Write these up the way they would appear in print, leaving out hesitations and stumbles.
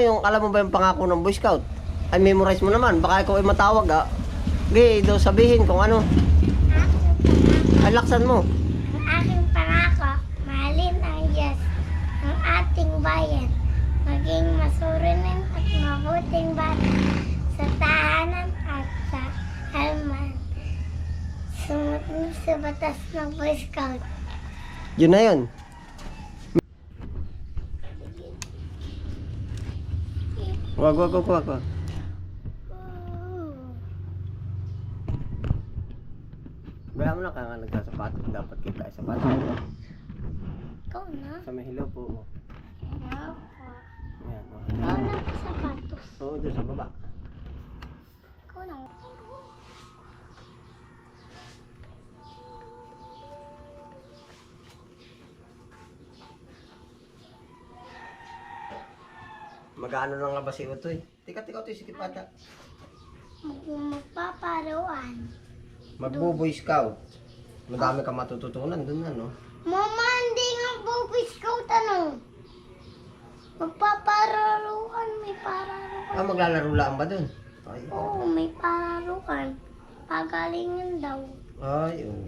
Yung alam mo ba yung pangako ng Boy Scout? Ay memorize mo naman. Baka ikaw ay matawag Gay, daw sabihin kung ano. Ay laksan mo. Ang aking pangako, mahalin ang Diyos, ang ating bayan, maging masurinin at mabuting bata sa tahanan at sa halman. Sumunod sa batas ng Boy Scout. Yun na yun. Wag. Baya mo na ka nga nagsasapatos. Dapat kita ay sapatos. Ikaw na? Sa may hello po. Hello po. Ayan. Ikaw na pa sapatos. Oo, doon sa baba. Ikaw na. Mag-ano na nga ba si Utoy? Tika, Utoy, sikip ata. Magpaparuan. Magbo-Boy Scout. Madami ka matututunan dun ano. Mama, hindi nga po Boy Scout ano. Magpapararuan, may pararuan. Maglalaro lang ba dun? Ay, Oo, may pararuan. Pagalingan daw. ay, oo.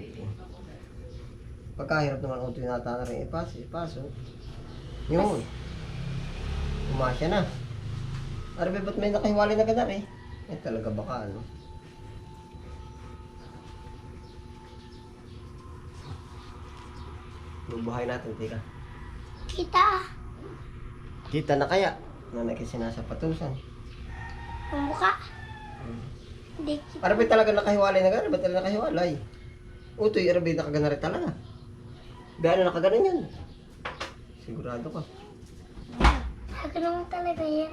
Pagkahirap naman Utoy nata na rin ipaso. Yun. Pumasya na. Arabe, ba't may nakahiwalay na ganar eh? Eh, talaga baka ano. Bubuhay natin, tika. Kita. Kita na kaya na nakisinasapatusan. Ang buka. Hindi kita. Arabe talaga nakahiwalay na ganar. Ba't talaga nakahiwalay? Utoy, arabe nakaganar talaga. Biano nakaganan yun? Sigurado ka. Ako naman talaga yan.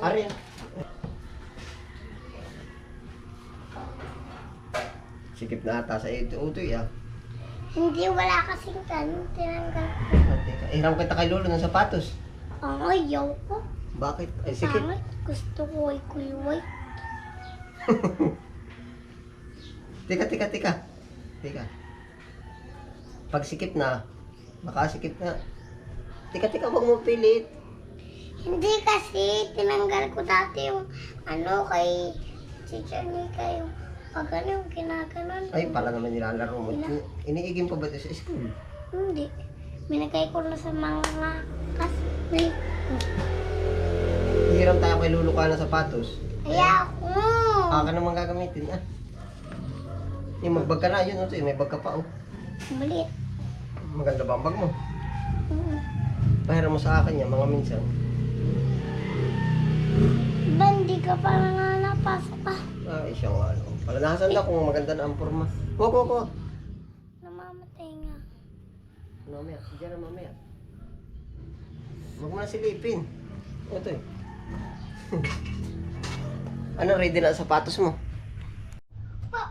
Ari. Sikip na ata sa ito, Utoy Hindi, wala kasing ganun. Tinanggal ko. Hiram kita kay Lolo ng sapatos. Ang ayaw ko. Bakit? Ay, sikip. Pangit. Gusto ko ay kulway. Tika. Pag sikip na, baka sikip na. Tika, huwag mo pilit. Hindi kasi, tinanggal ko dati yung kay Teacher Nika yung pag yung ginaganon. Ay, pala naman nilalaro mo. Iniigim pa ba ito sa school? Hindi. Minagay ko na sa mga classmate ko. Hiram tayo kay Lolo ka ng sapatos. Ayoko. Ka naman gagamitin, Yung magbag ka na, yun, Utoy, may bag ka pa, Maliit. Maganda ba ang bag mo? Mm. Pahiram mo sa akin yan, mga minsan. Ba, hindi ka pa nga napasok ka? Ay, siya nga, Palanasan na kung maganda na ang forma. Wag. Namamatay nga. Mamaya, diyan na mamaya. Huwag mo na silipin. Utoy. Ano, ready na ang sapatos mo? Po.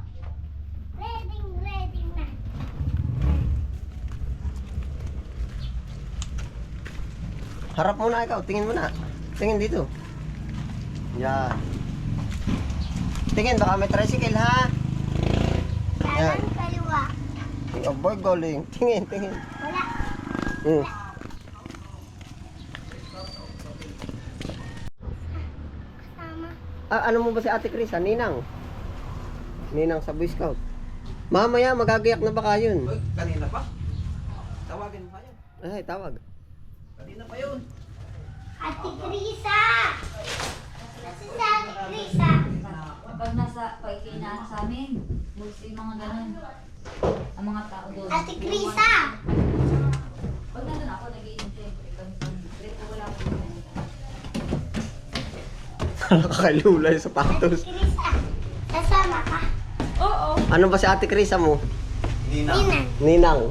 Ready na. Harap mo na ikaw, tingin mo na. Tingin dito. Yan. Tingin, baka may tricycle ha. Kanan kaliwa. Aboy, galing. Tingin. Wala. Kasama. Ano mo ba si Ate Chris, Ninang sa Boy Scout. Mamaya, magagayak na ba kayo? Uy, kanina pa? Tawagin pa yun. Ay, tawag. Kanina pa yun. Ate Krisa! Kasi si Ate Krisa. Pag pagkina sa amin, busi mga ganun. Ang mga tao doon. Ate Krisa! Pag nandun ako, nag-iinom siyempre. Pag wala ko. Nakakalula yung Ate sapatos. Krisa. Kasama ka? Oo. Ano ba si Ate Chris mo? Ninang. Ninang.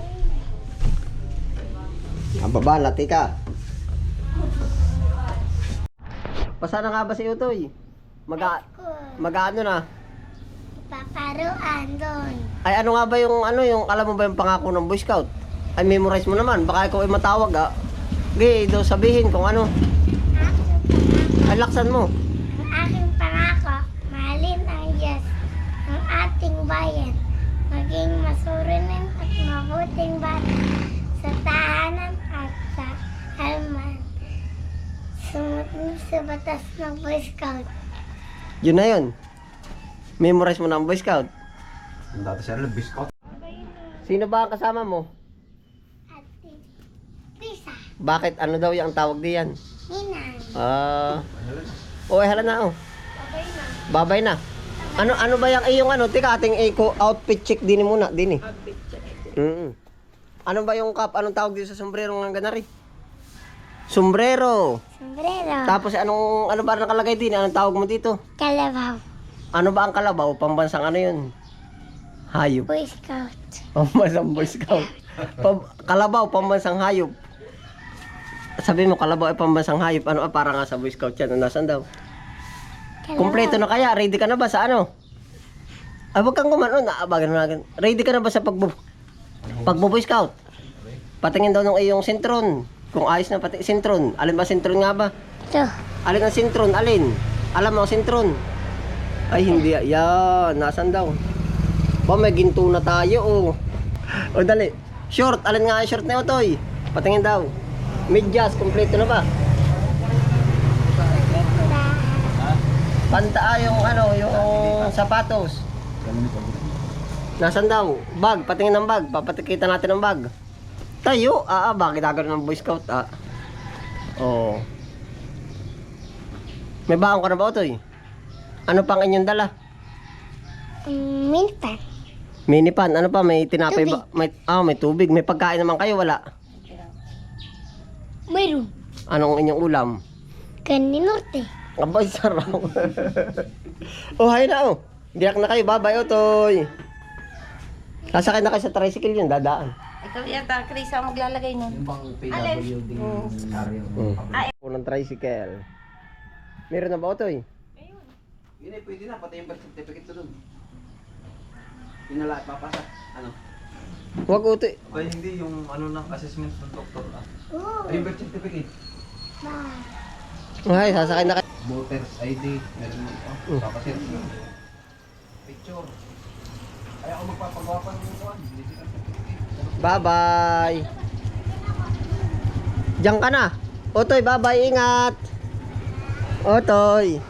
Ang baba, lati ka. Pasana nga ba si Utoy? Mag-ano na? Paparuan doon. Ay, ano nga ba yung alam mo ba yung pangako ng Boy Scout? Ay, memorize mo naman. Baka ikaw ay matawag Gay, daw sabihin kung ano. Ay, laksan mo. Ang aking pangako, mahalin ang Diyos, ang ating bayan, maging masurinin at mabuting bata sa tahanan at sa halman. Sumunod sa batas ng Boy Scout. Yun na yun. Memorize mo na ang Boy Scout. Dati siya lang, biscuit. Sino ba ang kasama mo? Ate Pisa. Bakit? Ano daw yung tawag diyan? Ninang. Hala na oh. Babay na. Babay na. Ano ba yung iyong ano? Tika, ating outfit check din muna. Din eh. Outfit check. Ano ba yung cap? Anong tawag dito sa sombrero ng ganari? Sombrero. Sombrero. Tapos ano ba nakalagay din? Anong tawag mo dito? Kalabaw. Ano ba ang kalabaw? Pambansang ano yun? Hayop. Boy Scout. Pambansang Boy Scout. Kalabaw, pambansang hayop. Sabi mo, kalabaw ay pambansang hayop. Ano, para nga sa Boy Scout yan. Nasaan daw? Kalabaw. Kompleto na kaya? Ready ka na ba sa ano? Ay, wag kang kumano. Ready ka na ba sa pagbo-Boy Scout? Patingin daw ng iyong sintron. Kung ayos na pati sintron. Alin ba sintron nga ba? Ito. Alin ang sintron? Alin? Alam mo ang sintron? Ay, hindi. Yan. Nasaan daw? Ba, may ginto na tayo, oh. O, dali. Short. Alin nga ang short na Otoy? Patingin daw. Medyas. Kompleto na ba? Panta yung yung sapatos. Nasaan daw? Bag. Patingin ng bag. Papatikita natin ang bag. Tayo. Bakit gagawin ng Boy Scout, Oh. May baon ka na ba, Otoy? Ano pang inyong dala? Mintan. Minipan, ano pa? May tinapay ba? Tubig. May tubig. May pagkain naman kayo, wala? Mayroon. Anong inyong ulam? Kaninorte. Abay, sarap. Hay na, oh. Giyak na kayo, babay, Otoy. Sasakay na kayo sa tricycle yun, dadaan. Ikaw yata, Chris, ang maglalagay nun. Yung bang PWD scenario. Unang tricycle. Meron na ba, Otoy? Yun eh, pwede na. Pati yung birth certificate ko dun. Yun na lahat, papasa. Ano? Wag, Otoy. Ba hindi yung ano ng assessment ng doktor. Oo. Ay, yung birth certificate. Hay, sasakay na kayo. Voter's ID. Meron mo. Papasit. Picture. Kaya ako magpapagawa pa ng kuhan. Bye-bye. Diyan ka na. Otoy, bye-bye. Ingat. Otoy.